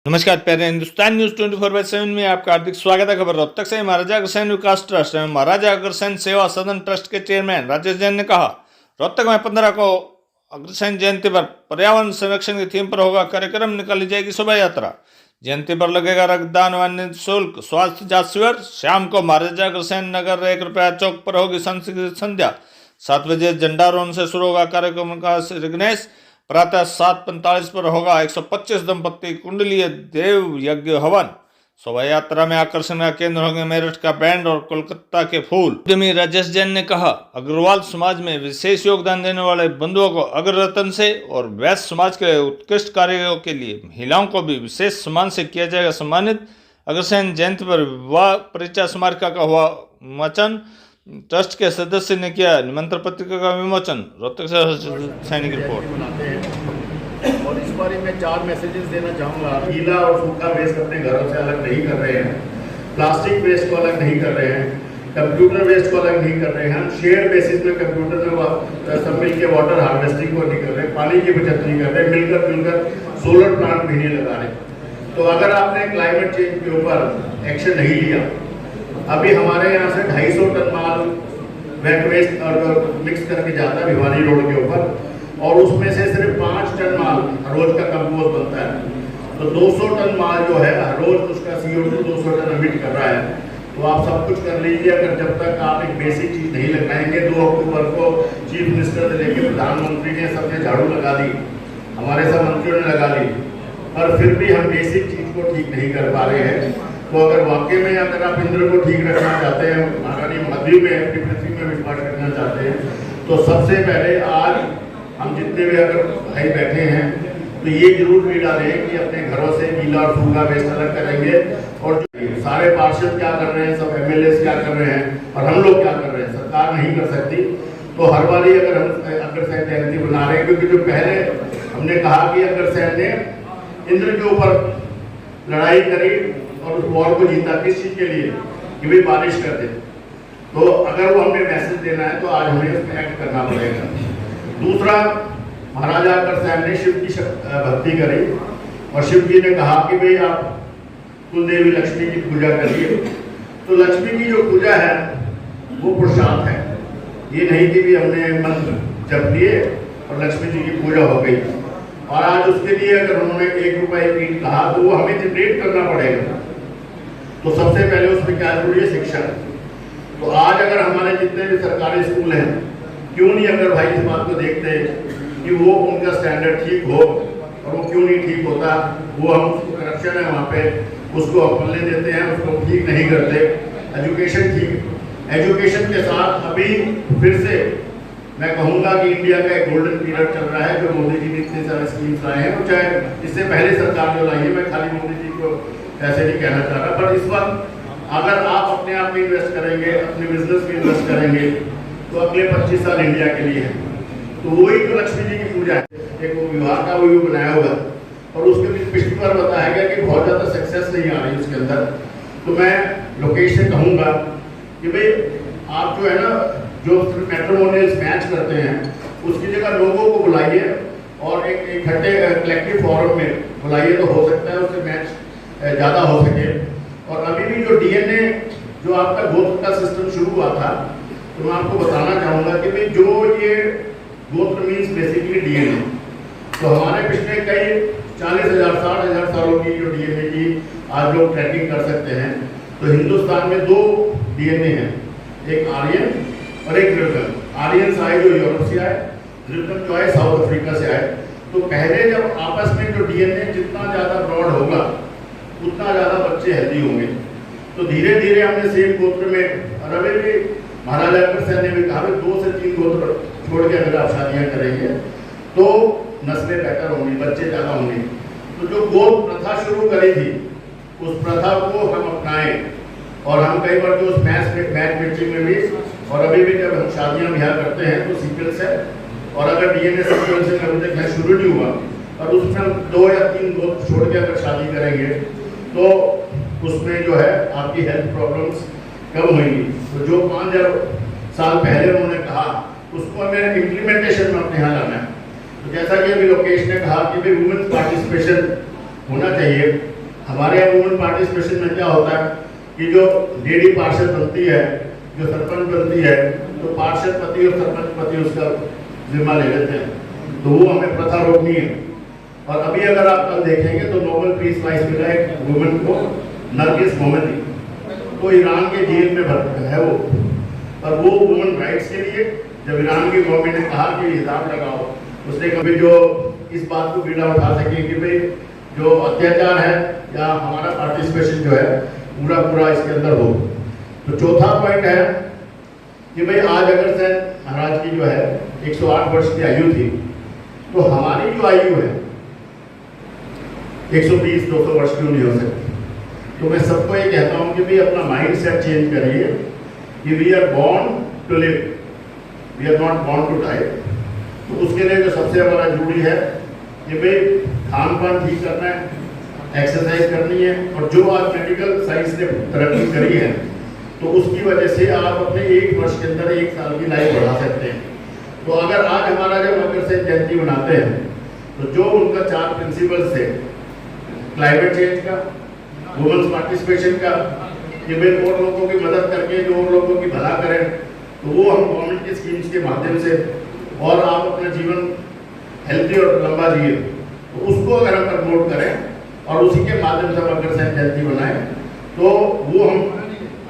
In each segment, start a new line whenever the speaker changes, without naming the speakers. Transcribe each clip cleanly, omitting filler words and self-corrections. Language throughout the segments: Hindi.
नमस्कार प्यारे हिंदुस्तान न्यूज 24/7 में आपका हार्दिक स्वागत है। खबर रोहतक से महाराजा अग्रसेन विकास ट्रस्ट एवं महाराजा अग्रसेन सेवा सदन ट्रस्ट के चेयरमैन राजेश जैन ने कहा, रोहतक में 15 को अग्रसेन जयंती पर पर्यावरण संरक्षण की थीम पर होगा कार्यक्रम, निकाली जाएगी शोभा यात्रा। जयंती पर लगेगा रक्तदान व निःशुल्क स्वास्थ्य जांच शिविर। शाम को महाराजा अग्रसेन नगर 1 रुपया चौक पर होगी सांस्कृतिक संध्या। 7 बजे झंडारोहण से शुरू होगा कार्यक्रम का श्रीगणेश। प्रातः 7:45 पर होगा 125 दंपत्ति कुंडलीय देव यज्ञ हवन। शोभा यात्रा में आकर्षण का केंद्र होंगे मेरठ का बैंड और कोलकाता के फूल। उद्यमी राजेश जैन ने कहा, अग्रवाल समाज में विशेष योगदान देने वाले बंधुओं को अग्ररत्न से और वैश्य समाज के उत्कृष्ट कार्यों के लिए महिलाओं को भी विशेष सम्मान से किया जाएगा सम्मानित। अग्रसेन जयंती पर विवाह परिचय स्मारिका का हुआ विमोचन। ट्रस्ट के सदस्य ने किया निमंत्रण पत्रिका का विमोचन। रोहतक से सैनिक रिपोर्ट।
और इस बारे में 4 मैसेजेस देना चाहूँगा। गीला और सूखा वेस्ट अपने घरों से अलग नहीं कर रहे हैं, प्लास्टिक वेस्ट को अलग नहीं कर रहे हैं, कंप्यूटर वेस्ट को अलग नहीं कर रहे हैं। हम शेयर बेसिस में कंप्यूटर में सब मिल के वाटर हार्वेस्टिंग को नहीं कर रहे, पानी की बचत नहीं कर रहे, मिलकर जुलकर सोलर प्लांट भी नहीं लगा रहे। तो अगर आपने क्लाइमेट चेंज के ऊपर एक्शन नहीं लिया, अभी हमारे यहाँ से 250 टन माल वेट वेस्ट और मिक्स करके जाता है भिवानी रोड के ऊपर, और उसमें से सिर्फ 5 टन माल हर रोज का कंपोस्ट बनता है। तो 200 टन माल जो है हर रोज उसका CO2 200 टन एमिट कर रहा है। तो आप सब कुछ कर लीजिए, अगर जब तक आप एक बेसिक चीज नहीं लगाएंगे। 2 अक्टूबर को चीफ मिनिस्टर से लेकर प्रधानमंत्री ने सबने झाड़ू लगा दी, हमारे सब मंत्रियों ने लगा ली, और फिर भी हम बेसिक चीज को ठीक नहीं कर पा रहे हैं। तो अगर वाकई में अगर आप इंद्र को ठीक रखना चाहते हैं, महारानी मध्य में अपनी पृथ्वी में विश्वास करना चाहते हैं, तो सबसे पहले आज हम जितने भी अगर भाई बैठे हैं तो ये जरूर भी डालें कि अपने घरों से गीला और सूखा वेस्ट अलग करेंगे। और सारे पार्षद क्या कर रहे हैं, सब MLA क्या कर रहे हैं और हम लोग क्या कर रहे हैं, सरकार नहीं कर सकती। तो हर बारी अगर हम अग्रसेन जयंती बना रहे हैं, क्योंकि जो पहले हमने कहा कि अग्रसेन ने इंद्र के ऊपर लड़ाई करी और उस वॉर को जीता, किस चीज के लिए कि भाई बारिश कर दे। तो अगर वो हमें मैसेज देना है तो आज हमें उस पर एक्ट करना पड़ेगा। दूसरा, महाराजा अग्रसेन ने शिव की भक्ति करी और शिव जी ने कहा कि भाई आप कुल देवी लक्ष्मी की पूजा करिए। तो लक्ष्मी की जो पूजा है वो पुरुषार्थ है, ये नहीं कि भी हमने मंत्र जप लिए और लक्ष्मी जी की पूजा हो गई। और आज उसके लिए अगर उन्होंने 1 रुपए ईट कहा तो वो हमें जनरेट करना पड़ेगा। तो सबसे पहले उसमें क्या जरूरी है, शिक्षा। तो आज अगर हमारे जितने भी सरकारी स्कूल हैं, क्यों नहीं अगर भाई इस बात को देखते कि वो उनका स्टैंडर्ड ठीक हो, और वो क्यों नहीं ठीक होता, वो हम करप्शन है वहाँ पे, उसको अपने देते हैं, उसको ठीक नहीं करते। एजुकेशन ठीक, एजुकेशन के साथ अभी फिर से मैं कहूँगा कि इंडिया का एक गोल्डन पीरियड चल रहा है, जो मोदी जी ने इतने सारे स्कीम्स लाए हैं। चाहे इससे पहले सरकार जो लाई है, मैं खाली मोदी जी को ऐसे नहीं कहना चाह रहा, पर इस वक्त अगर आप अपने आप में इन्वेस्ट करेंगे, अपने बिजनेस में इन्वेस्ट करेंगे, तो अगले 25 साल इंडिया के लिए है। तो वही जो लक्ष्मी जी की पूजा है, एक वो विवाह का वो बनाया होगा, और उसके पिछली बार बताया गया कि बहुत ज़्यादा सक्सेस नहीं आ रही उसके अंदर। तो मैं लोकेश से कहूँगा कि भाई आप जो है ना, जो मैट्रिमोनियल मैच करते हैं, उसकी जगह लोगों को बुलाइए और एक इकट्ठे कलेक्टिव फॉरम में बुलाइए, तो हो सकता है उससे मैच ज़्यादा हो सके। और अभी भी जो DNA जो आपका गोत्र का सिस्टम शुरू हुआ था, तो मैं आपको बताना चाहूँगा कि भाई जो ये गोत्र मीन्स बेसिकली DNA। तो हमारे पिछले कई 40,000 60,000 सालों की जो DNA की आज लोग ट्रैकिंग कर सकते हैं। तो हिंदुस्तान में 2 DNA हैं, एक आर्यन और एक द्रविड़। आर्यन आए जो यूरोप से आए, द्रविड़ जो आए साउथ अफ्रीका से आए। तो पहले जब आपस में जो DNA जितना ज़्यादा ब्रॉड होगा, उतना ज़्यादा बच्चे हेल्दी होंगे। तो धीरे धीरे हमने सेम गोत्र में, और अभी भी महाराजा अग्रसेन ने भी कहा 2 से 3 गोत्र छोड़ के अगर आप शादियाँ करेंगे तो नस्लें बेहतर होंगी, बच्चे ज़्यादा होंगे। तो जो गोत्र प्रथा शुरू करी थी, उस प्रथा को हम अपनाएं। और हम कई बार जो मैच मैचिंग में भी, और अभी भी जब हम शादियाँ ब्याह करते हैं तो सीक्वेंस है, और अगर DNA सीक्वेंसिंग अभी तक शुरू नहीं हुआ और उसमें हम 2 या 3 गोत्र छोड़ के अगर शादी करेंगे तो उसमें जो है आपकी हेल्थ प्रॉब्लम्स कम होंगी। तो जो 5000 साल पहले उन्होंने कहा, उसको हमें इम्प्लीमेंटेशन में अपने यहाँ लाना है। तो जैसा कि अभी लोकेश ने कहा कि भाई वुमेन्स पार्टिसिपेशन होना चाहिए, हमारे यहाँ वुमेन पार्टिसिपेशन में क्या होता है कि जो लेडी पार्षद बनती है, जो सरपंच बनती है, तो पार्षद पति और सरपंच पति उसका जिम्मा ले लेते हैं, तो वो हमें प्रथा रोकनी है। और अभी अगर आप कल देखेंगे तो नोबेल पीस प्राइज मिला एक वुमेन को, नरगिस मोहम्मदी, तो ईरान के जेल में है वो, और वो वुमेन राइट्स के लिए जब ईरान की गवर्नमेंट ने कहा कि हिजाब लगाओ, उसने कभी जो इस बात को बीड़ा उठा सके कि भाई जो अत्याचार है या हमारा पार्टिसिपेशन जो है पूरा इसके अंदर हो। तो चौथा पॉइंट है कि भाई आज अगर से महाराज की जो है 108 वर्ष की आयु थी, तो हमारी जो आयु है 120-200 वर्ष क्यों नहीं हो सकती। तो मैं सबको ये कहता हूँ कि भाई अपना माइंड सेट चेंज करिए कि we are born to live, we are not born to die. तो उसके लिए जो सबसे बड़ा जरूरी है कि भाई खान पान ठीक करना है, एक्सरसाइज करनी है, और जो आज मेडिकल साइंस ने तरक्की करी है तो उसकी वजह से आप अपने 1 वर्ष के अंदर 1 साल की लाइफ बढ़ा सकते हैं। तो अगर आज हमारा जब अग्रसेन जयंती मनाते हैं तो जो उनका 4 प्रिंसिपल्स थे, क्लाइमेट चेंज का, वुमेन्स पार्टिसिपेशन का, कि भाई और लोगों की मदद करके जो और लोगों की भला करें, तो वो हम गवर्नमेंट की स्कीम्स के माध्यम से, और आप अपना जीवन हेल्थी और लंबा जिए, तो उसको अगर हम प्रमोट करें और उसी के माध्यम से हम अग्रसेन जयंती बनाएं, तो वो हम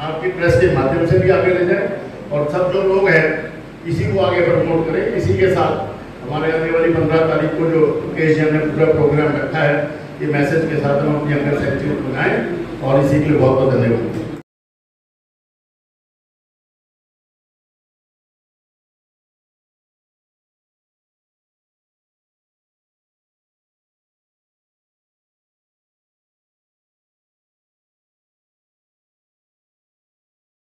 आपकी प्रेस के माध्यम से भी आगे ले जाएं, और सब जो लोग हैं इसी को आगे प्रमोट करें। इसी के साथ हमारे आने वाली 15 तारीख को जो केजीएम ने पूरा प्रोग्राम रखा है, ये मैसेज के साथ हम अपनी अग्रसेन जयंती बनाएं, और इसी के लिए बहुत बहुत धन्यवाद।